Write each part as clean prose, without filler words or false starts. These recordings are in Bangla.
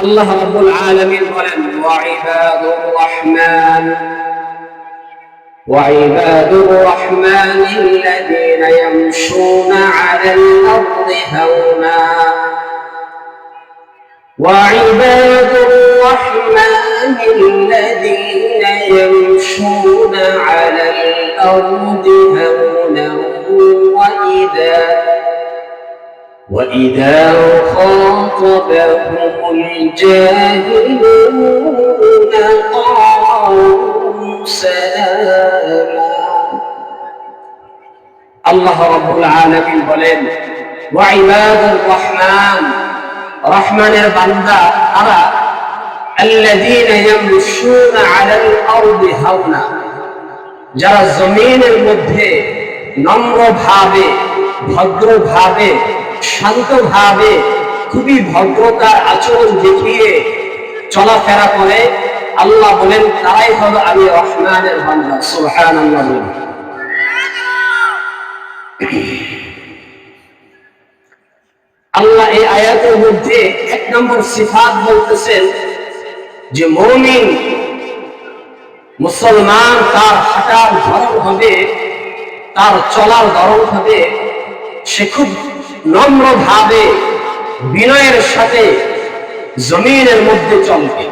আল্লাহ রাব্বুল আলামিন বলেন وعباد الرحمن الذين يمشون على الأرض هونا وعباد الرحمن الذين يمشون على الأرض هونا وإذا خاطبهم الجاهلون قالوا سلاما الله رب العالمين বলেন وعباد الرحمن রহমানের বান্দা তারা الذين يمشون على الأرض هونا যারা জমিনের মধ্যে নম্রভাবে ভদ্রভাবে শান্তভাবে খুবই ভদ্রতার আচরণ দেখিয়ে চলাফেরা করে আল্লাহ বলেন তারাই হলো আমি রহমানের বান্দা সুবহানাল্লাহ। আল্লাহ এই আয়াতের মধ্যে এক নম্বর সিফাত বলতেছেন যে মুমিন মুসলমান তার হাঁটার ধরন হবে, তার চলার ধরন হবে, সে খুব নম্রভাবে বিনয়ের সাথে জমিনের মধ্যে চলবে।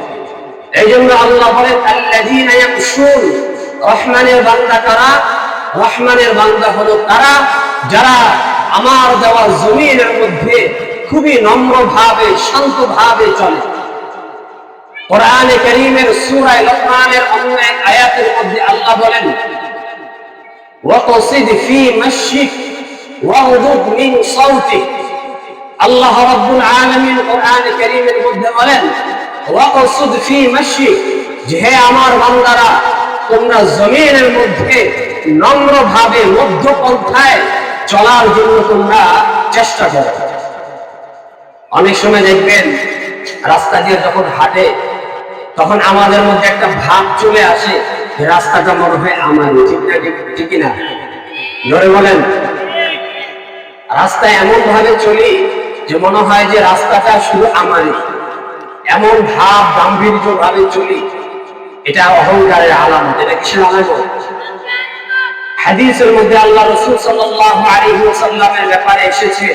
এই জন্য আল্লাহ বলেন আল্লাযীনা ইয়ামশুন, রহমানের বান্দা কারা? রহমানের বান্দা হলো তারা যারা আমার দেওয়া জমিনের মধ্যে খুবই নম্রভাবে শান্তভাবে চলে। কোরআনে কারীমের সূরা লুকমানের অন্য এক আয়াতের মধ্যে আল্লাহ বলেন ওয়াকসিদ ফি মাশিক ওয়াগদুদ মিন সাওতিক। আল্লাহ রাব্বুল আলামিন কোরআনে কারীমের মধ্যে বলেন ওয়াকসিদ ফি মাশিক, যে হে আমার বান্দারা তোমরা জমিনের মধ্যে নম্রভাবে মধ্যপন্থায় চলার জন্য তোমরা চেষ্টা করো। অনেক সময় দেখবেন রাস্তা দিয়ে যখন হাঁটে তখন আমাদের মধ্যে একটা ভাব চলে আসে যে রাস্তাটা মনে হয় আমারই, ঠিক না? ঠিক না? জোরে বলেন। রাস্তায় এমন ভাবে চলি যে মনে হয় যে রাস্তাটা শুধু আমারই, এমন ভাব গাম্ভীর্য ভাবে চলি। এটা অহংকারের আলামত। এটা কিসের আলামত? হাদিসের মধ্যে আল্লাহ রাসূল সাল্লাল্লাহু আলাইহি ওয়াসাল্লামের ব্যাপারে এসেছে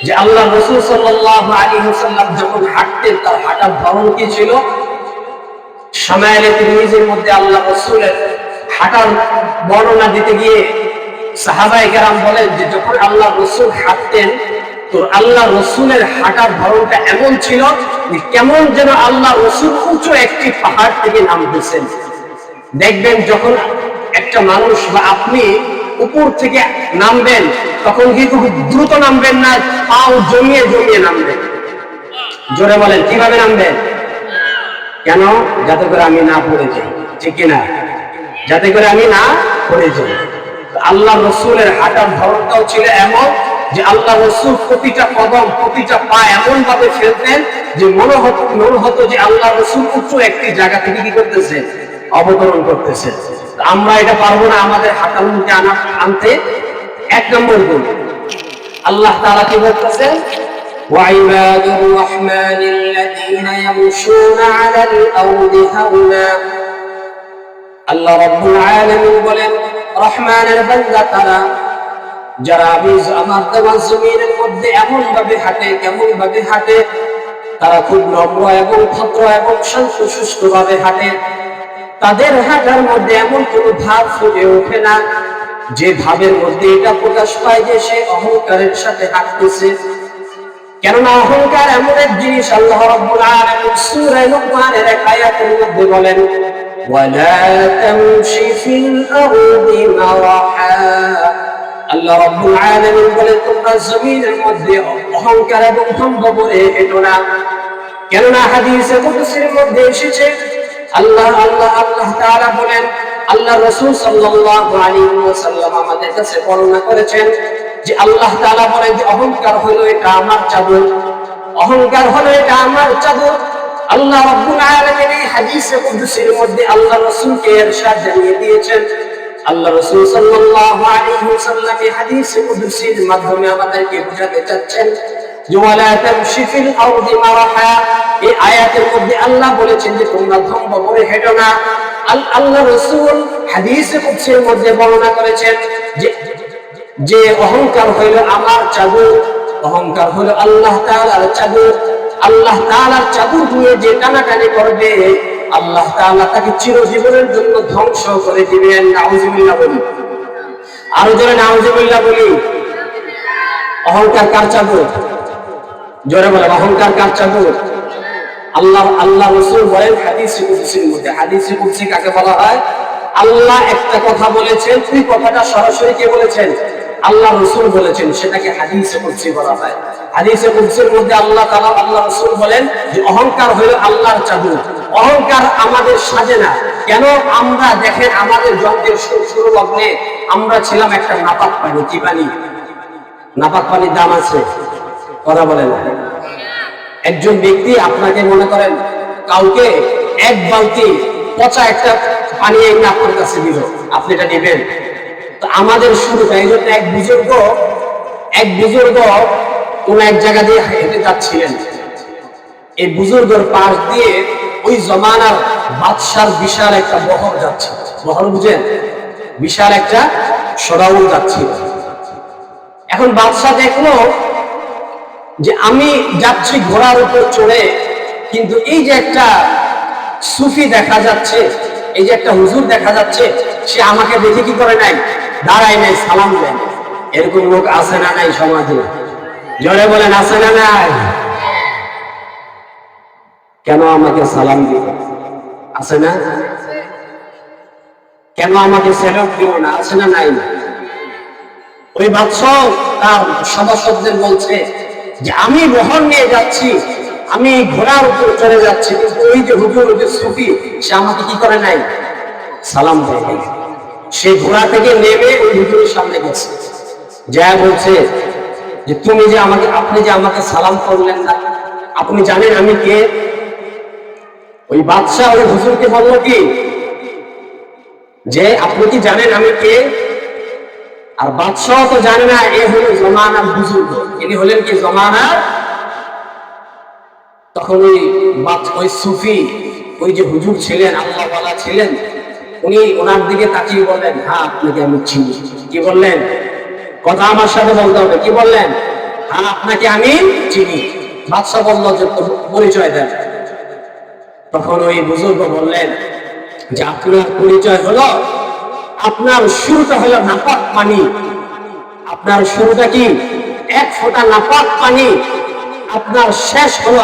যে আল্লাহ রাসূল সাল্লাল্লাহু আলাইহি ওয়াসাল্লাম যখন হাঁটতেন তার হাঁটার ধরন কি ছিল? শামাইলে তিরমিজির মধ্যে আল্লাহ রাসূলের হাঁটার বর্ণনা দিতে গিয়ে সাহাবায়ে কেরাম বলেন যে যখন আল্লাহ রাসূল হাঁটতেন তো আল্লাহ রাসূলের হাঁটার ধরনটা এমন ছিল যে কেমন যেন আল্লাহ রাসূল উঁচু একটি পাহাড় থেকে নামতেছেন। দেখবেন যখন একটা মানুষ বা আপনি উপর থেকে নামবেন তখন কিন্তু খুব দ্রুত নামবেন না, পাও জমিয়ে জমিয়ে নামবেন। জোরে বলেন, কিভাবে নামবেন? কেন? যাতে করে আমি না পড়ে যাই, ঠিক কিনা? যাতে করে আমি না পড়ে যাই। আল্লাহ রাসূলের হাঁটার ধরনটাও ছিল এমন যে আল্লাহ রাসূল প্রতিটা কদম প্রতিটা পা এমন ভাবে ফেলতেন যে মনে হতো যে আল্লাহ রাসূল উঁচু একটি জায়গা থেকে কি করতেছে? অবতরণ করতেছে। আমরা এটা পারবো না আমাদের হাঁটার মধ্যে আনতে। এক নম্বর গুণ আল্লাহ তাআলা কি বলতেছেন? وعباد الرحمن الذين يمشون على الأرض هونا। আল্লাহ রাব্বুল আলামিন বলেন রহমানের বান্দা তারা যারা আমার দেওয়া জমিনের মধ্যে এমন ভাবে হাঁটে, কেমন ভাবে হাঁটে? তারা খুব নম্র এবং ভদ্র এবং শান্ত সুস্থ ভাবে হাঁটে। তাদের হাঁটার মধ্যে এমন কোন ভাব ফুটে ওঠে না যে ভাবের মধ্যে এটা প্রকাশ পায় যে সে অহংকারের সাথে হাঁটতেছে। কেননা অহংকার এমন এক জিনিস আল্লাহ রাব্বুল আলামিন সূরা লুকমানের এক আয়াতের মধ্যে বলেন ওয়ালা তামশি ফিল আরদি মারাহা। আল্লাহ রাব্বুল আলামিন বলেন তোমরা জমিনের মধ্যে অহংকার এবং দম্ভ করে হেঁটো না। কেননা হাদিসে কুদসির মধ্যে এসেছে আল্লাহ তাআলা বলেন, আল্লাহ রাসূল সাল্লাল্লাহু আলাইহি ওয়াসাল্লাম আমাদের কাছে বর্ণনা করেছেন যে আল্লাহ তাআলা বলেন যে অহংকার হলো এটা আমার চাদর, অহংকার হলো এটা আমার চাদর। আল্লাহ রাব্বুল আলামিন এই হাদিসে কুদসির মধ্যে আল্লাহ রাসূলকে ইরশাদ জানিয়ে দিয়েছেন। আল্লাহ রাসূল সাল্লাল্লাহু আলাইহি ওয়াসাল্লাম এই হাদিসে কুদসির মাধ্যমে আমাদেরকে বোঝাতে চাচ্ছেন যে ওয়ালা তামশি ফিল আরদি মারাহা। এই বলেছেন যে তোমরা ধম্ম করে হেঁটো না। আল্লাহ রাসূল হাদিসে কুদসির মধ্যে বর্ণনা করেছেন যে অহংকার হইল আমার চাদর, অহংকার হলো আল্লাহ তাআলার চাদর। আল্লাহ তাআলার চাদর দিয়ে যে টানাটানি করবে আল্লাহ তাআলা তাকে চিরজীবনের জন্য ধ্বংস করে দিবেন। নাউজুবিল্লাহ বলি, আরো জোরে নাউজুবিল্লাহ বলি। অহংকার কার চাদর? জোরে বলে, অহংকার কার চাদর? আল্লাহ রাসূল বলেন হাদিসে কুদসির মধ্যে, হাদিসে কুদসি কাকে বলা হয়? আল্লাহ একটা কথা বলেছেন, ওই কথাটা সরাসরি কে বলেছেন? আল্লাহ রাসূল বলেছেন, সেটাকে হাদিসে কুদসি বলা হয়। হাদিসে কুদসির মধ্যে আল্লাহ তাআলা, আল্লাহ রাসূল বলেন যে অহংকার হলো আল্লাহর চাদর। অহংকার আমাদের সাজে না। কেন? আমরা দেখেন আমাদের জন্মের শুরু লগ্নে আমরা ছিলাম একটা নাপাক পানি। কি পানি? নাপাক পানির দাম আছে? কথা বলে না। একজন ব্যক্তি আপনাকে মনে করেন কাউকে এক বালতি পচা একটা পানি এনে আপনার কাছে দিল, আপনি এটা নেবেন? তো আমাদের শুরুটা এই জন্য এক বুজুর্গ কোন এক জায়গা দিয়ে হেঁটে যাচ্ছিলেন। এই বুজুর্গের পাশ দিয়ে ওই জমানার বাদশার বিশাল একটা বহর যাচ্ছে। বহর বুঝেন? বিশাল একটা সরাউল যাচ্ছিল। এখন বাদশাহ দেখলো যে আমি যাচ্ছি ঘোড়ার উপর চড়ে, কিন্তু এই যে একটা সুফি দেখা যাচ্ছে, এই যে একটা হুজুর দেখা যাচ্ছে, সে আমাকে দেখে কি করে নাই? দাঁড়ায় নাই, সালাম দেয়। এরকম লোক আছে না নাই সমাজে? জোরে বলেন, আছে না নাই? কেন আমাকে সালাম দিল? আছে না? কেন আমাকে সেলুট দিল না? আছে না নাই? ওই বাদশাহ তার সভাসদদের বলছে যে আমি বহর নিয়ে যাচ্ছি, আমি ঘোড়ার উপর চড়ে যাচ্ছি, কিন্তু ওই যে হুজুর, ওই যে সুফি, সে আমাকে কি করে নাই? সালাম দেয় নাই। সে ঘোড়া থেকে নেমে ওই হুজুরের সামনে গেছে, যা বলছে যে আপনি যে আমাকে সালাম করলেন না, আপনি জানেন আমি কে? ওই বাদশাহ ওই হুজুরকে বলল কি যে আপনি কি জানেন আমি কে? আর বাদশাহ তো জানে না এ হলো জমানার বুজুর্গ, ইনি হলেন কি জমানার। তখন ওই সুফি, ওই যে হুজুর ছিলেন, আল্লাহওয়ালা ছিলেন, উনি ওনার দিকে তাকিয়ে বললেন, হ্যাঁ আপনাকে আমি চিনি। কি বললেন? কথা আমার সাথে বলতে হবে। কি বললেন? হ্যাঁ আপনাকে আমি চিনি। বাদশাহ বলল যে পরিচয় দেন। তখন ওই বুজুর্গ বললেন যে আপনার পরিচয় হলো, আপনার শুরুটা হলো নাপাক পানি। আপনার শুরুটা কি? এক ফোঁটা নাপাক পানি। আপনার শেষ হলো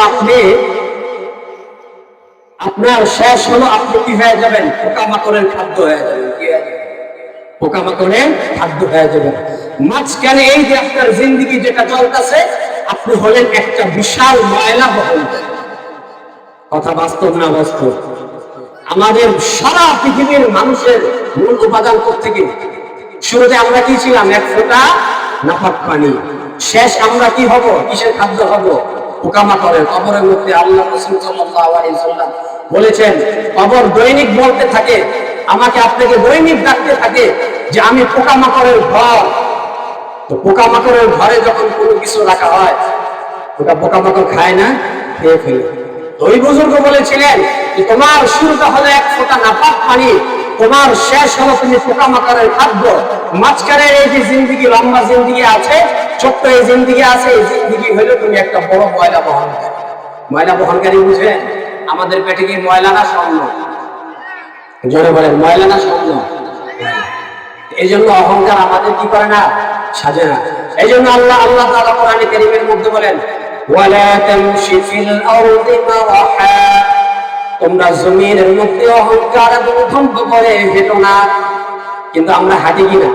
আপনি কি হয়ে যাবেন? পোকামাকড়ের খাদ্য হয়ে যাবেন। কি হয়ে যাবেন? পোকামাকড়ের খাদ্য হয়ে যাবেন। মাঝখানে এই যে আপনার জিন্দেগি যেটা চলতেছে, আপনি হলেন একটা বিশাল ময়লা বহন। কথা বাস্তব না বাস্তব? আমাদের সারা পৃথিবীর মানুষের মূল উপাদান থেকে শুরুতে আমরা কি ছিলাম? এক ফোঁটা নাপাক পানি। শেষ আমরা কি হব? কিসের খাদ্য হব? পোকামাকড়ের। কবরের মধ্যে আল্লাহ রাসূল সাল্লাল্লাহু আলাইহি ওয়াসাল্লাম বলেছেন, কবর দৈনিক বলতে থাকে, আমাকে আপনাকে দৈনিক ডাকতে থাকে যে আমি পোকামাকড়ের ঘর। তো পোকামাকড়ের ঘরে যখন কোনো কিছু রাখা হয়, ওটা পোকামাকড় খায় না, খেয়ে ফেলে। ওই বুজুর্গ বলেছিলেন যে তোমার শুরুটা হলো এক ফোঁটা নাপাক পানি, তোমার শেষ হলো তুমি পোকামাকড়ের খাদ্য। মাঝখানের এই যে জিন্দেগি, লম্বা জিন্দেগি আছে, ছোট্ট এই জিন্দেগি আছে, এই জিন্দেগি হলো তুমি একটা বড় ময়লা বহনকারী। ময়লা বহনকারী বুঝেন? আমাদের পেটে কি ময়লা না স্বর্ণ? জোরে বলেন, ময়লা না স্বর্ণ? এই জন্য অহংকার আমাদের কি করে না? সাজে না। এই জন্য আল্লাহ তাআলা কোরআনে কারীমের মধ্যে বলেন, ওয়ালা তামশি ফিল আরদি মারহা, তোমরা জমিনের মধ্যে অহংকার এবং ধম্ব করে হেঁটো না। কিন্তু আমরা হাঁটি কিনা?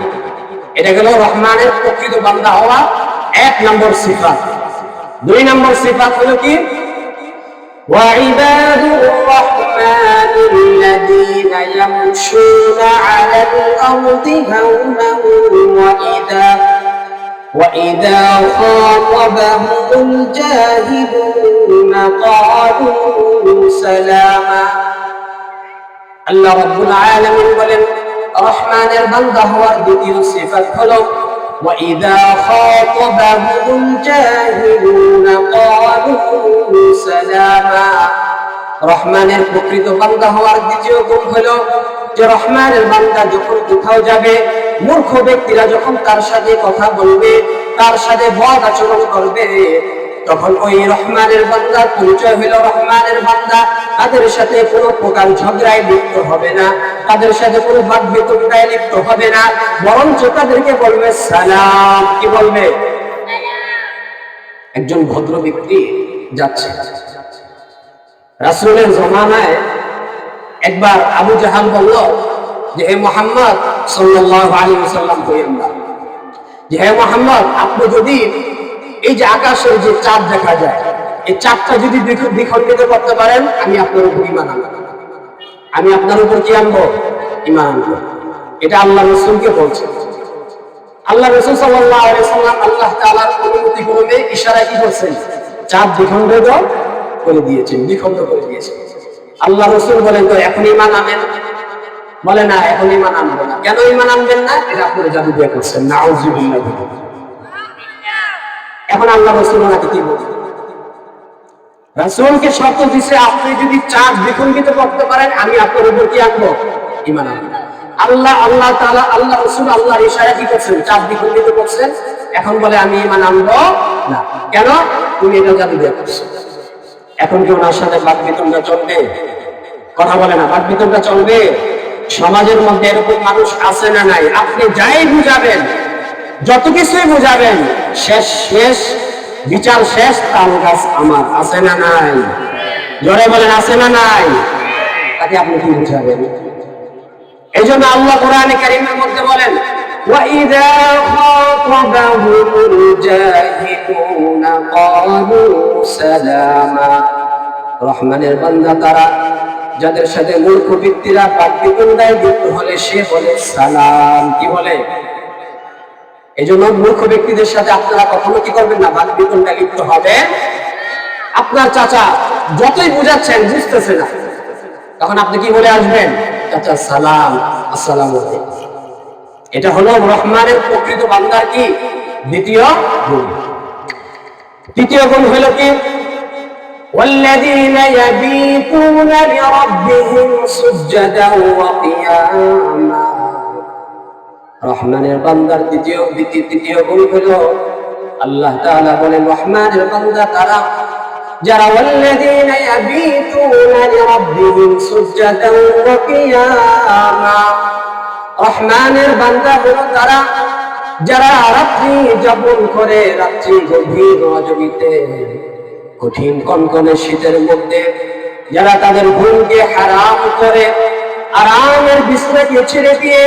এটা গেল রহমানের প্রকৃত বান্দা হওয়া এক নম্বর সিফাত। দুই নম্বর সিফাত হলো কি? وعباد الرحمن الذين يمشون على الأرض هونا وإذا خاطبهم الجاهلون قالوا سلاما। আল্লাহ রাব্বুল আলামিন বলেন, রহমানের বান্দা হওয়ার দ্বিতীয় সিফাত হলো وإذا خاطبهم الجاهلون قالوا سلاما। রহমানের প্রকৃত বান্দা হওয়ার দ্বিতীয় গুণ হলো যে রহমানের বান্দা যখন কোথাও যাবে, মূর্খ ব্যক্তিরা যখন তার সাথে কথা বলবে, তার সাথে বদ আচরণ করবে, তখন ওই রহমানের বান্দার পরিচয় হলো রহমানের বান্দা তাদের সাথে কোনো প্রকার ঝগড়ায় লিপ্ত হবে না, তাদের সাথে কোনো বাদ বিতণ্ডায় লিপ্ত হবে না, বরঞ্চ তাদেরকে বলবে সালাম। কি বলবে? একজন ভদ্র ব্যক্তি যাচ্ছে, রাসূলের জমানায় একবার আবু জাহাল বলল যে হে মুহাম্মদ সাল্লাল্লাহু আলাইহি ওয়াসাল্লাম কইেন না, যে হে মুহাম্মদ আপনি যদি এই যে আকাশের যে চাঁদ দেখা যায়, এই চাঁদটা যদি দ্বিখণ্ডিত করতে পারেন, আমি আপনার উপর ঈমান আনবো। আমি আপনার উপর কি আনবো? ঈমান আনবো। এটা আল্লাহ রাসূলকে বলছেন। আল্লাহ রাসূল সাল্লাল্লাহু আলাইহি ওয়াসাল্লাম আল্লাহ তাআলার অনুমতি ক্রমে ইশারায় কি করছেন? চাঁদ দ্বিখণ্ডিত করে দিয়েছেন, দ্বিখণ্ড করে দিয়েছেন। আল্লাহ রাসূল বলেন তো এখন ঈমান আনেন? বলে না, এখন ঈমান আনবো না। কেন ঈমান আনবেন না? এটা আপনারা জাদু দিয়ে করছেন। নাউযুবিল্লাহ। এখন আল্লাহ রাসূল ওনাকে কি বলছেন? রাসূলকে শর্ত দিছে, আপনি যদি চাঁদ দ্বিখণ্ডিত করতে পারেন, আমি আপনার উপর কি আনবো? ঈমান আনবো। আল্লাহ তাআলা আল্লাহ রাসূল আল্লাহর ইশারায় কি করছেন? চাঁদ দ্বিখণ্ডিত করছেন। এখন বলে আমি ঈমান আনবো না। কেন? তুমি এটা জাদু দিয়ে করছো। এখন কি ওনার সাথে বাকবিতণ্ডা চলবে? কথা বলে না, বাকবিতণ্ডা চলবে? সমাজের মধ্যে এরকম মানুষ আছে না নাই? আপনি যাই বুঝাবেন, যত কিছুই বুঝাবেন, শেষ বিচার শেষ, তাল গাছ আমার। আছে না নাই? জোরে বলেন, আছে না নাই? তাকে আপনি কি বুঝাবেন? এই জন্য আল্লাহ কোরআনে কারীমের মধ্যে বলেন وَإِذَا خَاطَبَهُمُ الْجَاهِلُونَ قَالُوا سَلَامًا। রহমানের বান্দা তারা যাদের সাথে মূর্খ ব্যক্তিরা বাকবিতণ্ডায় লিপ্ত হলে সে বলে সালাম। কি বলে? এই জন্য মূর্খ ব্যক্তিদের সাথে আপনারা কখনো কি করবেন না? বাকবিতণ্ডায় লিপ্ত হবে। আপনার চাচা যতই বুঝাচ্ছেন বুঝতেছে না, তখন আপনি কি বলে আসবেন? চাচা সালাম, আসসালামু আলাইকুম। এটা হলো রহমানের প্রকৃত বান্দার কি দ্বিতীয় গুণ। তৃতীয় গুণ হলো কি? والذين يبيتون لربهم سجدا وقياما। রহমানের বান্দার তৃতীয় গুণ হলো, আল্লাহ তাআলা বলেন রহমানের বান্দা তারা যারা والذين يبيتون لربهم سجدا وقياما। রহমানের বান্দা হলো তারা যারা রাত্রি যাপন করে, রাত্রি গভীর রজনীতে কঠিন কনকনে শীতের মধ্যে যারা তাদের ঘুমকে হারাম করে, আরামের বিছানাকে ছেড়ে দিয়ে,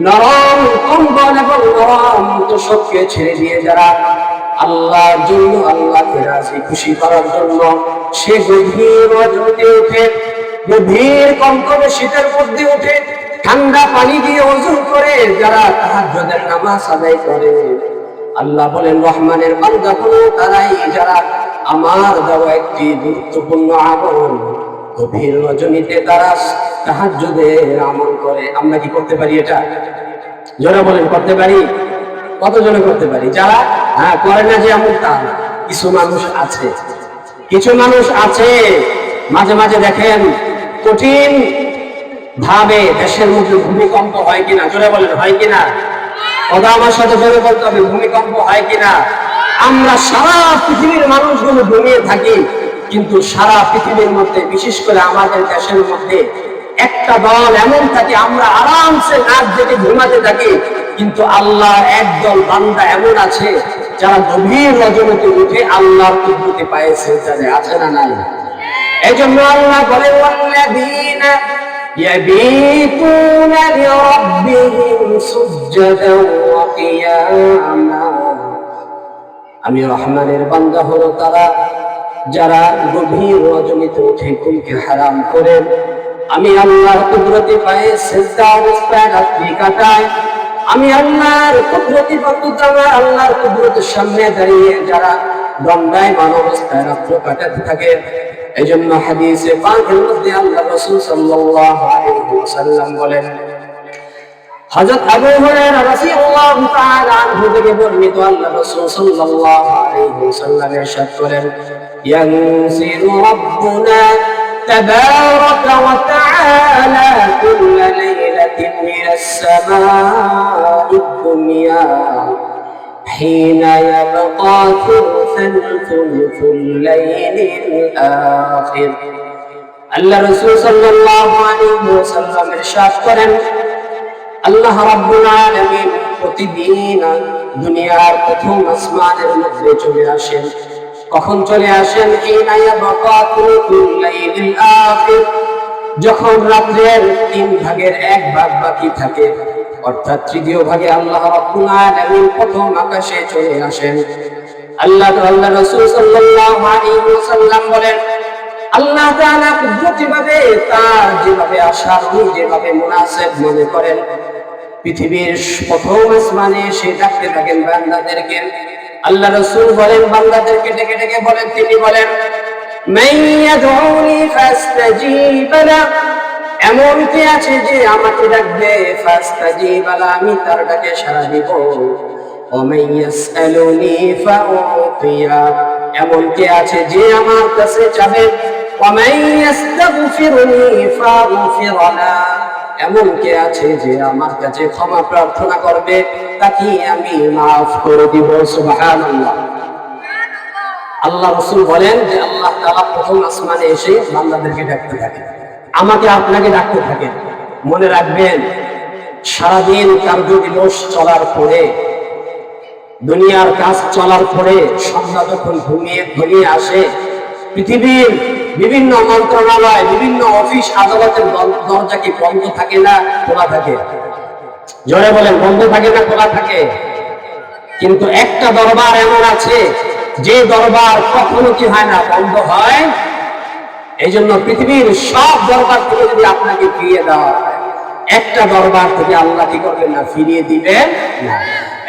নরম কম্বল এবং নরম তোশককে ছেড়ে দিয়ে যারা আল্লাহর জন্য, আল্লাহকে রাজি খুশি করার জন্য সে গভীর রজনীতে উঠে, গভীর কনকনে শীতের মধ্যে উঠে ঠান্ডা পানি দিয়ে ওযু করে যারা তাহাজ্জুদের নামাজ আদায় করে, আল্লাহ বলেন রহমানের বান্দা হলো তারাই যারা আমার দেওয়া একটি গুরুত্বপূর্ণ আমল গভীর রজনীতে তারা তাহাজ্জুদের আমল করে। আমরা কি করতে পারি এটা? যারা বলেন করতে পারি? কতজনে করতে পারি? যারা করে না যে আমল তা না। কিছু মানুষ আছে মাঝে মাঝে দেখেন কঠিন ভাবে দেশের মধ্যে ভূমিকম্প হয় কিনা, জোরে বলেন হয় কিনা? কথা আমার সাথে জোরে বলতে হবে, ভূমিকম্প হয় কিনা? আমরা সারা পৃথিবীর মানুষগুলো ঘুমিয়ে থাকি, কিন্তু সারা পৃথিবীর মধ্যে বিশেষ করে আমাদের দেশের মধ্যে একটা দল এমন থাকে আমরা আরামসে নাক ডেকে ঘুমাতে থাকি, কিন্তু আল্লাহ একদল বান্দা এমন আছে যারা গভীর রজনীতে উঠে আল্লাহর কুদরতে পায়ে সিজদায়। আছে না নাই? এই জন্য আল্লাহ বলেন ওয়াল্লাযীনা يبيتون لربهم سجدا وقياما। আমি রহমানের বান্দা হলো তারা যারা গভীর রজনীতে উঠে ঘুমকে হারাম করে আমি আল্লাহর কুদরতে পায়ে সিজদা অবস্থায় রাত্রি কাটায়। আমি আল্লাহর কুদরতি বন্ধুতা, আল্লাহর কুদরতের সামনে দাঁড়িয়ে যারা দণ্ডায়মান অবস্থায় রাত্র কাটাতে থাকে। এই জন্য হাদিসে পাকের মধ্যে আল্লাহ রাসূল সাল্লাল্লাহু আলাইহি ওয়াসাল্লাম বলেন, হযরত আবু হুরায়রা রাদিয়াল্লাহু তাআলা আনহু থেকে বর্ণিত, আল্লাহ রাসূল সাল্লাল্লাহু আলাইহি ওয়াসাল্লাম ইরশাদ করেন, ইয়ানসিরু রাব্বুনা تبارك وتعالى كل ليلة من السماء الدنيا حين يبقى ثلث الليل الآخر আল্লাহ রাসূল সাল্লাল্লাহু আলাইহি ওয়াসাল্লাম ইরশাদ করেন আল্লাহ রাব্বুল আলামিন প্রতিদিন দুনিয়ার প্রথম আসমানের মধ্যে চলে আসেন। কখন চলে আসেন? হিনা ইয়াবকা থুলুল লাইলিল আখির, যখন রাতের 3 ভাগের 1 ভাগ বাকি থাকে, অর্থাৎ তৃতীয় ভাগে আল্লাহ রাব্বুল আলামিন প্রথম আকাশে চলে আসেন। আল্লাহ রাসূল সাল্লাল্লাহু আলাইহি ওয়াসাল্লাম বলেন আল্লাহ তাআলা কুদরতিভাবে তার যেভাবে আশা যেভাবে মুনাসিব মনে করেন পৃথিবীর প্রথম আসমানে সে ডাকতে থাকেন বান্দাদেরকে। আল্লাহ রাসূল বলেন বান্দাদেরকে ডেকে ডেকে বলেন, তিনি বলেন মান ইয়াদউনি ফাস্তাজিব লা, এমন কে আছে যে আমাকে ডাকবে, ফাস্তাজিব লা, আমি তার ডাকে সাড়া দিব। ওয়া মান ইয়াসআলুনি ফাউতিয়া, এমন কে আছে যে আমার কাছে চাবে। ওয়া মান ইস্তাগফিরুনি ফাগফির লা, এমন কে আছে যে আমার কাছে ক্ষমা প্রার্থনা করবে, তাকে আমি মাফ করে দিব। সুবহানাল্লাহ। আল্লাহ রাসূল বলেন যে আল্লাহ তাআলা প্রথম আসমানে এসে বান্দাদেরকে ডাকতে থাকেন, আমাকে আপনাকে ডাকতে থাকেন। মনে রাখবেন সারাদিন কার্য দিবস চলার পরে, দুনিয়ার কাজ চলার পরে সন্ধ্যা যখন ঘুমিয়ে আসে, পৃথিবীর বিভিন্ন মন্ত্রণালয় বিভিন্ন অফিস আদালতের দরজা কি বন্ধ থাকে না খোলা থাকে? জোরে বলেন, বন্ধ থাকে না খোলা থাকে? কিন্তু একটা দরবার এমন আছে যে দরবার কখনো কি হয় না, বন্ধ হয়। এই জন্য পৃথিবীর সব দরবার থেকে যদি আপনাকে ফিরিয়ে দেওয়া হয়, একটা দরবার থেকে আল্লাহ কি করবেন না, ফিরিয়ে দিবেন না।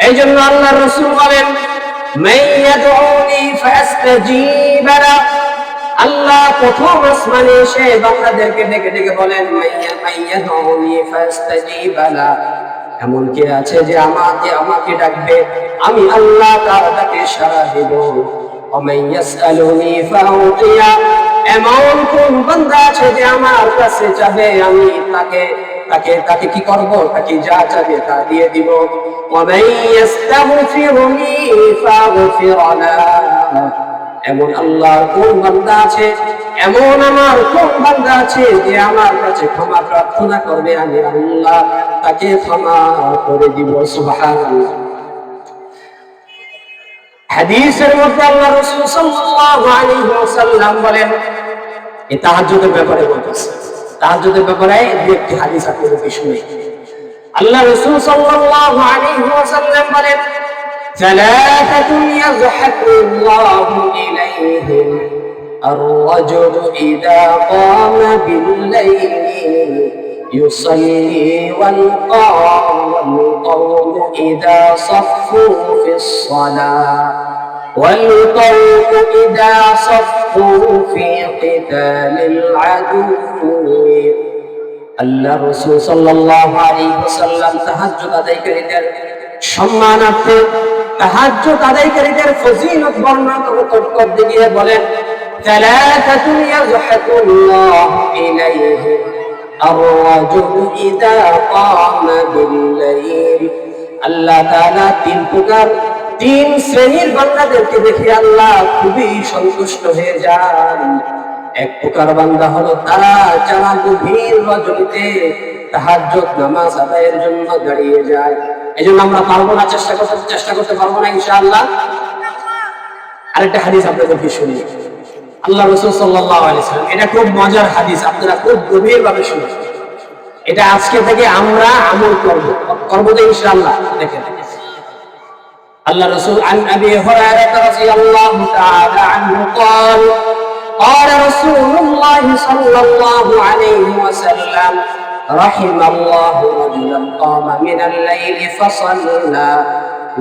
এই জন্য আল্লাহ রাসূল বলেন মান ইয়াদউনি ফাস্তাজিব লা, আল্লাহ প্রথম আসমানে এসে বান্দাদেরকে ডেকে ডেকে বলেন মান ইয়াদউনি ফাস্তাজিব লা, এমন কে আছে যে আমাকে ডাকবে, আমি আল্লাহ তার ডাকে সাড়া দেব। ওয়া মান ইয়াসআলুনি ফাউতিয়া, এমন কোন বান্দা আছে যে আমার কাছে চাবে, আমি তাকে কি করব, তাকে যা চাবে তা দিয়ে দিব। ওয়া মান ইস্তাগফিরুনি ফাগফির লা, এমন আল্লাহর কোন বান্দা আছে, এমন আমার কোন বান্দা আছে যে আমার কাছে ক্ষমা প্রার্থনা করবে, আমি আল্লাহ তাকে ক্ষমা করে দিব। সুবহানাল্লাহ। হাদিসের মধ্যে আল্লাহ রাসূল সাল্লাল্লাহু আলাইহি ওয়াসাল্লাম বলেন, এই তাহাজ্জুদের ব্যাপারে বলতেছে, তাহাজ্জুদের ব্যাপারে একটি হাদিস আপনাদের শুনে। আল্লাহ রাসূল সাল্লাল্লাহু আলাইহি ওয়াসাল্লাম বলেন ثلاثة يضحك الله إليهم الرجل إذا قام بالليل يصلي والقوم إذا صفوا في الصلاة والقوم إذا صفوا في قتال العدو। আল্লাহ রাসূল সাল্লাল্লাহু আলাইহি ওয়াসাল্লাম তাহাজ্জুদ আদায়কারীদের সম্মানার্থে, তাহাজ্জুদ আদায়কারীদের ফজিলত বর্ণনা করতে গিয়ে বলেন সালাতাতুন ইয়াযহাকুল্লাহু ইলাইহিম আর-রাজুলু ইযা কামা বিল-লাইল, আল্লাহ তাআলা তিন শ্রেণীর বান্দাদেরকে দেখে আল্লাহ খুবই সন্তুষ্ট হয়ে যান। এক প্রকার বান্দা হলো তারা যারা গভীর রজনীতে তাহাজ্জুদ নামাজ আদায়ের জন্য দাঁড়িয়ে যায়। এজন্য আমরা পারবো না, চেষ্টা করতে পারবো না ইনশাআল্লাহ। আরেকটা হাদিস আপনাদেরকে শুনি, আল্লাহ রাসূল সাল্লাল্লাহু আলাইহি ওয়াসাল্লাম, এটা খুব মজার হাদিস, আপনারা খুব গভীরভাবে শুনুন। এটা আজকে থেকে আমরা আমল করব তো ইনশাআল্লাহ। দেখেন আল্লাহ রাসূল আন আবি হুরায়রা রাদিয়াল্লাহু তাআলা আনহু قال قال رسول الله صلى الله عليه وسلم رحم الله رجلا قام من الليل فصلى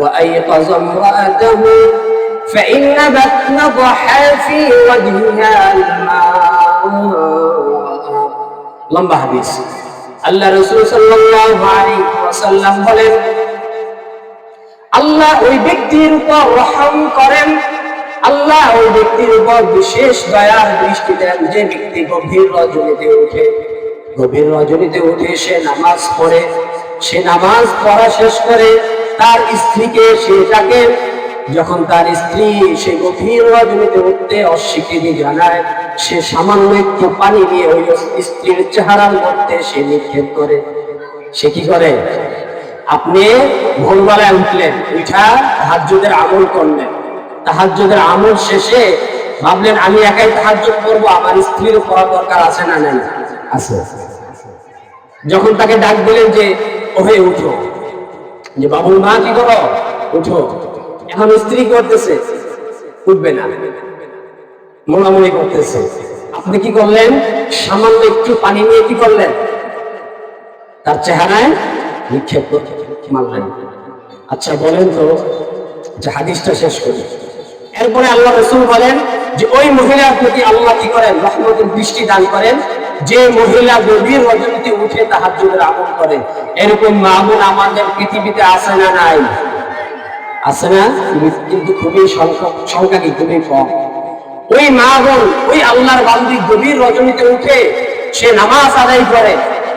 وأيقظ امرأته فإن بطن ضحى في وجهها الماء। লম্বা হাদিস। আল্লাহ রাসূল সাল্লাল্লাহু আলাইহি ওয়াসাল্লাম বলেন আল্লাহ ওই ব্যক্তির উপর রহম করেন আল্লাহ ওই ব্যক্তির উপর বিশেষ দয়ার দৃষ্টি দেন যে ব্যক্তি গভীর রজনীতে উঠে, গভীর রজনীতে উঠে সে নামাজ পড়ে, সে নামাজ পড়া শেষ করে তার স্ত্রীকে সে ডাকে। যখন তার স্ত্রী সে গভীর রজনীতে উঠতে অস্বীকৃতি জানায়, সে সামান্য একটু পানি নিয়ে ওই স্ত্রীর চেহারার মধ্যে সে নিক্ষেপ করে। সে কি করে? আপনি ভোরবেলায় উঠলেন, উঠা তাহাজ্জুদের আমল করলেন, তাহাজ্জুদের আমল শেষে ভাবলেন আমি একাই তাহাজ্জুদ করব, আমার স্ত্রীর পড়া দরকার আছে না নাই? আছে। যখন তাকে ডাক দিলেন যে ওহে উঠো, যে বাবুল মা কি করো, উঠো, এখন স্ত্রী করতেছে উঠবে না, মোড়ামুড়ি করতেছে, আপনি কি করলেন? সামান্য একটু পানি নিয়ে কি করলেন? তার চেহারায় নিক্ষেপ মারলেন। আচ্ছা বলেন তো, যে হাদিসটা শেষ করি। এরপরে আল্লাহ রাসূল বলেন যে ওই মহিলার প্রতি আল্লাহ কি করেন? রহমতের দৃষ্টি দান করেন, যে মহিলা গভীর রজনীতে উঠে তাহাজ্জুদের আমল করে। এরকম মা-বোন আমাদের পৃথিবীতে আছে না নাই? আছে না? কিন্তু খুবই সংখ্যা কি খুবই কম। ওই মা-বোন, ওই আল্লাহর বান্দি গভীর রজনীতে উঠে সে নামাজ আদায় করে,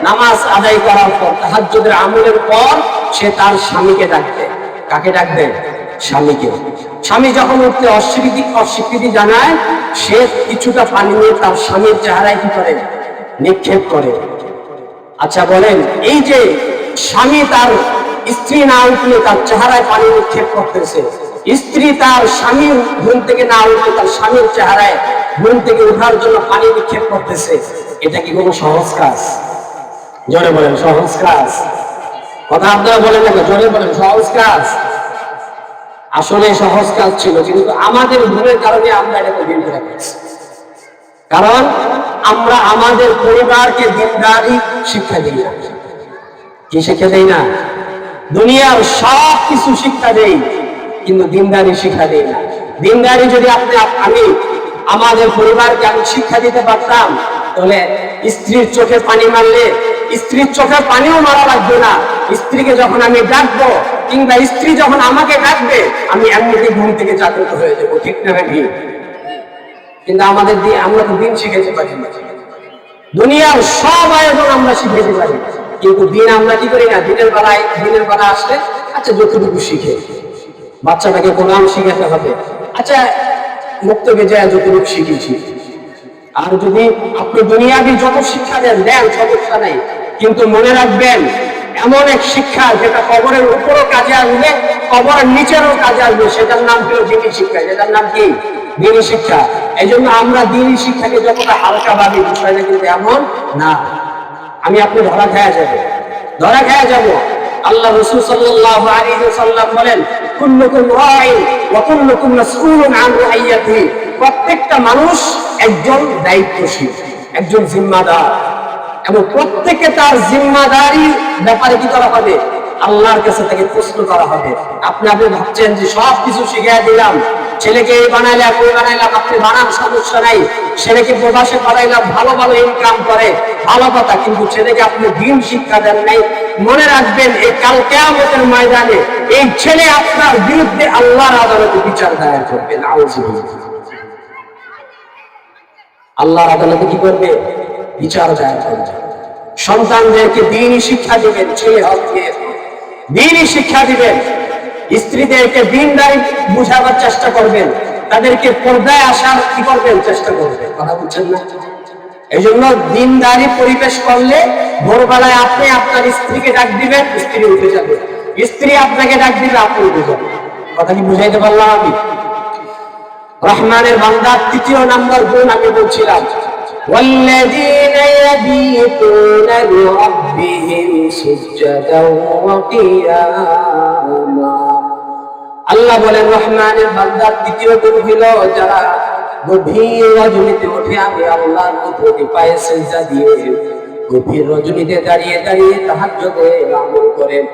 নামাজ আদায় করার পর তাহাজ্জুদের আমলের পর সে তার স্বামীকে ডাকবে। কাকে ডাকবে? স্বামীকে। স্বামী যখন উঠতে অস্বীকৃতি জানায়, সে কিছুটা পানি নিয়ে তার স্বামীর চেহারায় কি করে? নিক্ষেপ করে। আচ্ছা বলেন, এই যে স্বামী তার স্ত্রী না উঠলে তার চেহারায় পানি নিক্ষেপ করতেছে, স্ত্রী তার স্বামীর ঘুম থেকে না উঠলে তার স্বামীর চেহারায় ঘুম থেকে উঠার জন্য পানি নিক্ষেপ করতেছে, এটা কি কোনো সহজ কাজ? জোরে বলেন সহজ কাজ? কথা আপনারা বলেন না, জোরে বলেন সহজ কাজ? আসলে সহজ কাজ ছিল, কিন্তু আমাদের ভুলের কারণে আমরা এটাকে বিল করে ফেলছি। কারণ আমরা আমাদের পরিবারকে দিনদারি শিক্ষা দিই না। কি শিক্ষা দেই না? দুনিয়ার সব কিছু শিক্ষা দেই, কিন্তু দিনদারি শিক্ষা দেই না। দিনদারি যদি আমি আমাদের পরিবারকে আমি শিক্ষা দিতে পারতাম, তাহলে স্ত্রীর চোখে পানি মারলে স্ত্রীর চোখে পানিও মারা লাগবে না। স্ত্রীকে যখন আমি ডাকবো কিংবা স্ত্রী যখন আমাকে ডাকবে, আমি এমনিতে ঘুম থেকে জাগ্রত হয়ে যাবো। ঠিক না ঠিক? কিন্তু আমরা তো দিন শিখেতে পারি না। দুনিয়ার সব আয়োজন আমরা শিখেতে পারি, কিন্তু দিন আমরা কি করি না। দিনের বেলা আসলে আচ্ছা যতটুকু শিখে, বাচ্চাটাকে কোরআন শিখাতে হবে, আচ্ছা মুক্তবে যায় যতটুকু শিখেছি। আর যদি আপনি দুনিয়াবি যত শিক্ষা দেন সমস্যা নেই, কিন্তু মনে রাখবেন এমন এক শিক্ষা যেটা কবরের উপরও কাজে আসবে, কবরের নিচেরও কাজে আসবে, সেটার নাম হলো দ্বীনি শিক্ষা। যেটার নাম কি? দ্বীনি শিক্ষা। এই জন্য আমরা দ্বীনি শিক্ষাকে যতটা হালকা ভাবি, বিষয়টা কিন্তু এমন না। আমি আপনি ধরা খেয়ে যাব। আল্লাহ রাসূল সাল্লাল্লাহু আলাইহি ওয়াসাল্লাম বলেন, কুল্লুকুম রাঈন ওয়া কুল্লুকুম মাসউলুন আন রাইয়াতিহি। প্রত্যেকটা মানুষ একজন দায়িত্বশীল, একজন জিম্মাদার, এবং প্রত্যেকে তার জিম্মাদারি ব্যাপারে কি করা হবে? আল্লাহর কাছে থেকে প্রশ্ন করা হবে। আপনি ভাবছেন যে সব কিছু শিখিয়ে দিলাম, ছেলেকে এই বানাইলাম ওই বানাইলাম, আপনি বানান সমস্যা নাই, ছেলেকে প্রবাসে পাঠাইলাম, ভালো ভালো ইনকাম করে, ভালো কথা, কিন্তু ছেলেকে আপনি দিন শিক্ষা দেন নাই। মনে রাখবেন এই কাল কিয়ামতের ময়দানে এই ছেলে আপনার বিরুদ্ধে আল্লাহর আদালতে বিচার দায়ের করবে। আল্লাহর আদালতে কি করবে? বিচার দায়ের করবে। সন্তানদেরকে দ্বীনি শিক্ষা দিবেন, ছেলে হোক মেয়ে হোক, দ্বীনি শিক্ষা দিবেন। স্ত্রীদেরকে দ্বীনদারি বুঝাবার চেষ্টা করবেন, তাদেরকে পর্দায় আসার কি করবেন? চেষ্টা করবেন। কথা বুঝছেন না? এই জন্য দ্বীনদারি পরিবেশ করলে ভোরবেলায় আপনি আপনার স্ত্রীকে ডাক দিবেন, স্ত্রী উঠে যাবে, স্ত্রী আপনাকে ডাক দিবে, আপনি উঠে যাবেন। কথা কি বুঝাইতে পারলাম আমি? রহমানের বান্দার তৃতীয় নাম্বার গুণ আমি বলছিলাম, والذين يبيتون لربهم سجدا وقياما। আল্লাহ বলেন রহমানের বান্দার তৃতীয় গুণ হলো যারা গভীর রজনীতে উঠে আমি আল্লাহর প্রতি পায়ে সিজদা দিয়ে গভীর রজনীতে দাঁড়িয়ে দাঁড়িয়ে তাহাজ্জুদের আমল করেন।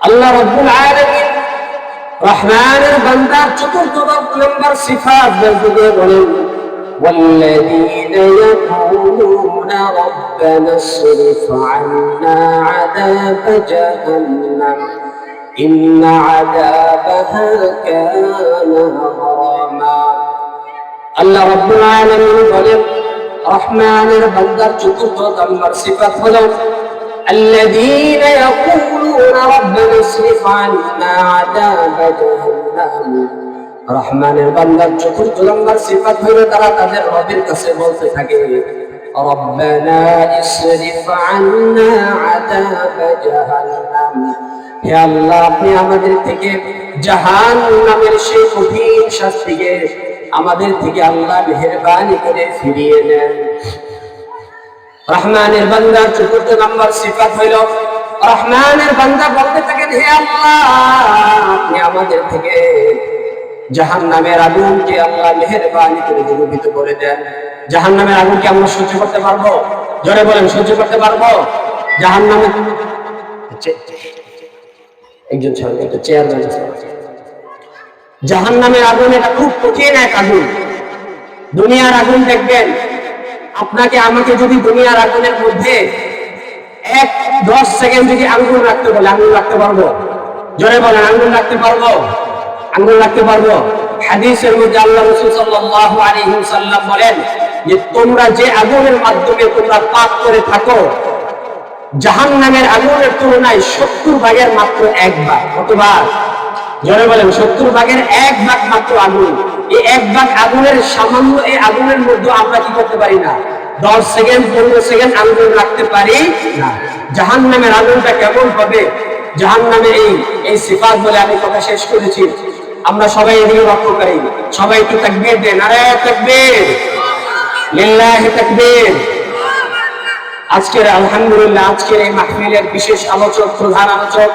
আল্লাহ রাব্বুল আলামিন রহমানের বান্দার চতুর্থ নম্বর সিফাত বলেন, والذين يقولون ربنا اصرف عنا عذاب جهنم إن عذابها كان غراما। আল্লাহ রাব্বুল আলামিন বলেন রহমানের বান্দার চতুর্থ নম্বর সিফাত হলো الذين يقولون ربنا اصرف عنا عذاب جهنم রহমানের বান্দার চতুর্থ নম্বর সিফাত হলো তারা তাদের রবের কাছে বলতে থাকে রব্বানা ইসরিফ আন্না আযাব জাহান্নাম হে আল্লাহ আপনি আমাদের থেকে জাহান্নামের সেই কঠিন শাস্তিকে আমাদের থেকে আল্লাহ মেহেরবানি করে ফিরিয়ে নেন। রহমানের বান্দার চতুর্থ নম্বর সিফাত হইল রহমানের বান্দা বলতে থাকেন হে আল্লাহ আপনি আমাদের থেকে জাহান্নামের আগুনকে আল্লাহ মেহেরবানি করে দূরীভূত করে দেন। জাহান্নামের আগুনকে আমরা সহ্য করতে পারবো? জোরে বলেন, সহ্য করতে পারবো? জাহান্নামের একজন চেয়ার জাহান্নামের আগুন এটা খুব কঠিন এক আগুন। দুনিয়ার আগুন দেখবেন আপনাকে আমাকে যদি দুনিয়ার আগুনের মধ্যে 10 সেকেন্ড যদি আঙ্গুল রাখতে বলে আঙ্গুল রাখতে পারবো? জোরে বলেন, আঙ্গুল রাখতে পারবো? আঙ্গুল রাখতে পারবো? হাদিসের মধ্যে আল্লাহ রাসূল সাল্লাল্লাহু আলাইহি ওয়াসাল্লাম বলেন যে তোমরা যে আগুনের মাধ্যমে তোমরা পাপ করে থাকো জাহান্নামের আগুনের তুলনায় 70 ভাগের মাত্র 1 ভাগ। কতবার? জোরে বলেন, 70 ভাগের 1 ভাগ মাত্র আগুন। এই 1 ভাগ আগুনের সামান্য এই আগুনের মধ্যে আমরা কি করতে পারি না? 10 সেকেন্ড 15 সেকেন্ড আগুন রাখতে পারি না। জাহান্নামের আগুনটা কেমন হবে? জাহান্নামের এই সিফাত বলে আমি কথা শেষ করেছি। আমরা সবাই এদিকে লক্ষ্য করি, সবাই একটু তাকবীর দেন, নারায়ে তাকবীর, লিল্লাহি তাকবীর। আজকের আলহামদুলিল্লাহ আজকের এই মাহফিলের বিশেষ আলোচক, প্রধান আলোচক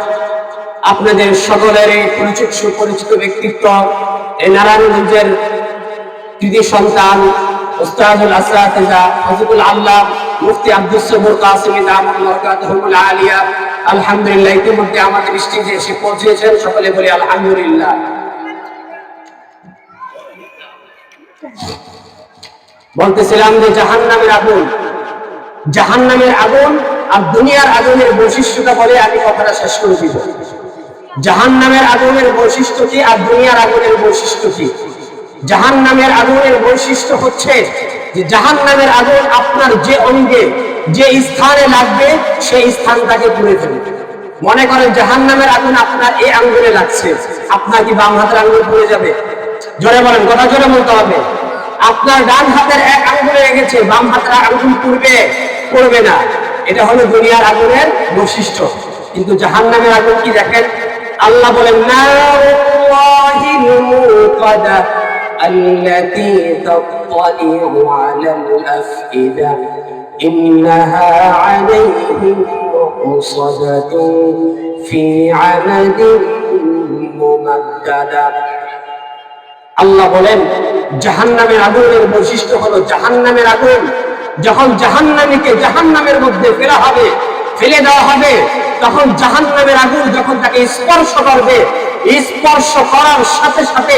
আপনাদের সকলের পরিচিত সুপরিচিত ব্যক্তিত্ব এই নারায়ণগঞ্জের কৃতি সন্তান উস্তাদুল আসরাতিজা হযরতুল আল্লাহ মুফতি আব্দুস সবুর কাসেমী দামাত বরকাতুহুল আলিয়া আলহামদুলিল্লাহ ইতিমধ্যে আমাদের স্টেজে এসে পৌঁছেছেন। সকলে বলি আলহামদুলিল্লাহ। বলতেছিলাম যে জাহান্নামের আগুন, জাহান্নামের আগুন আর দুনিয়ার আগুনের বৈশিষ্ট্যটা বলে আমি কথাটা শেষ করে দিব। জাহান্নামের আগুনের বৈশিষ্ট্য কি আর দুনিয়ার আগুনের বৈশিষ্ট্য কি? জাহান্নামের আগুনের বৈশিষ্ট্য হচ্ছে যে জাহান্নামের আগুন আপনার যে অঙ্গে যে স্থানে লাগবে সেই স্থানটাকে পুড়ে ফেলবে। মনে করেন জাহান্নামের আগুন আপনার এই আঙ্গুলে লাগছে, আপনার কি বাম হাতের আঙ্গুল পুড়ে যাবে? জোরে বলেন, কথা জোরে বলতে হবে। আপনার ডান হাতের এক আঙ্গুলে লেগেছে, বাম হাতের আঙ্গুল পুড়বে? পড়বে না। এটা হলো দুনিয়ার আগুনের বৈশিষ্ট্য। কিন্তু জাহান্নামের আগুন কি দেখেন, আল্লাহ বলেন নারুল্লাহিল মুকাদা আল্লাতী তাত্তালিউ আলাল আফইদা ইন্নাহা আলাইহিম মুসাদাতুন ফি আমাদিন মুমাদ্দাদা। আল্লাহ বলেন জাহান্নামের আগুনের বৈশিষ্ট্য হলো জাহান্নামের আগুন যখন জাহান্নামীকে জাহান্নামের মধ্যে ফেলা হবে, ফেলে দেওয়া হবে, তখন জাহান্নামের আগুন যখন তাকে স্পর্শ করবে, স্পর্শ করার সাথে সাথে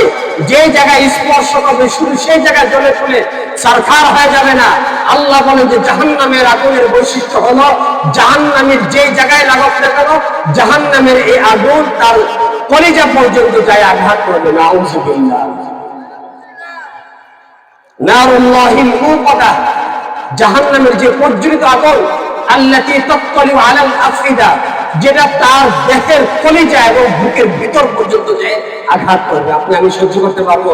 যে জায়গায় স্পর্শ করবে শুধু সেই জায়গায় জ্বলে ফুলে ছারখার হয়ে যাবে না। আল্লাহ বলেন যে জাহান্নামের আগুনের বৈশিষ্ট্য হলো জাহান্নামের যে জায়গায় লাগুক না কেন জাহান্নামের এই আগুন তার কলিজা পর্যন্ত যায় আঘাত করবে। নাউযুবিল্লাহ। নারুল্লাহিল মুকাদা, জাহান্নামের যে প্রজ্বলিত আগুন, আল্লাতী তাত্তালিউ আলাল আফইদা, যেটা তার দেহের কলিজা এবং বুকের ভিতর পর্যন্ত যায় আঘাত করবে। আপনি আমি সহ্য করতে পারবো?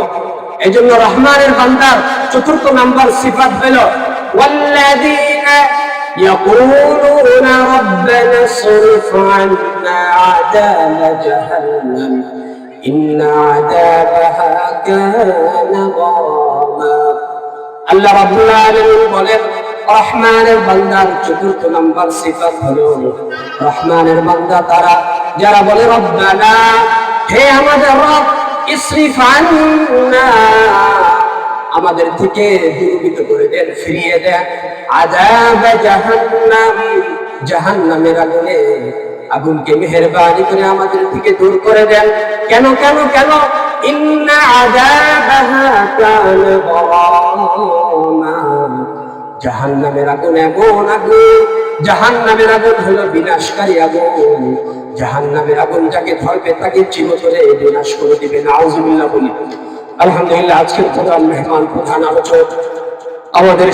এইজন্য রহমানের বান্দার চতুর্থ নাম্বার সিফাত হলো ওয়াল্লাযীনা ইয়াকুলুনা রাব্বানা ইসরিফ আন্না আযাব জাহান্নাম ইন্না আযাবাহা কানা গারামা। আল্লাহ রাব্বুল আলামিন বলেন রহমানের বান্দার চতুর্থ নাম্বার সিফাত হলো রহমানের বান্দা তারা যারা বলে রব্বানা, হে আমাদের রব, ইসরিফ আন্না, আমাদের থেকে দূরীভূত করে দেন, ফিরিয়ে দেন, আযাব জাহান্নাম, জাহান্নামের আগুনকে মেহেরবানি করে আমাদের থেকে দূর করে দেন। কেন কেন কেন? ইন্না আযাবাহা কানা গারামা, জাহান্নামের আগুন এমন আগুন, জাহান্নামের আগুন হলো বিনাশকারী আগুন। জাহান্নামের আগুন যাকে ধরবে তাকে চিরতরে বিনাশ করে দিবে। নাউযুবিল্লাহ বলি। আলহামদুলিল্লাহ আজকের প্রধান মেহমান, প্রধান আলোচক আমাদের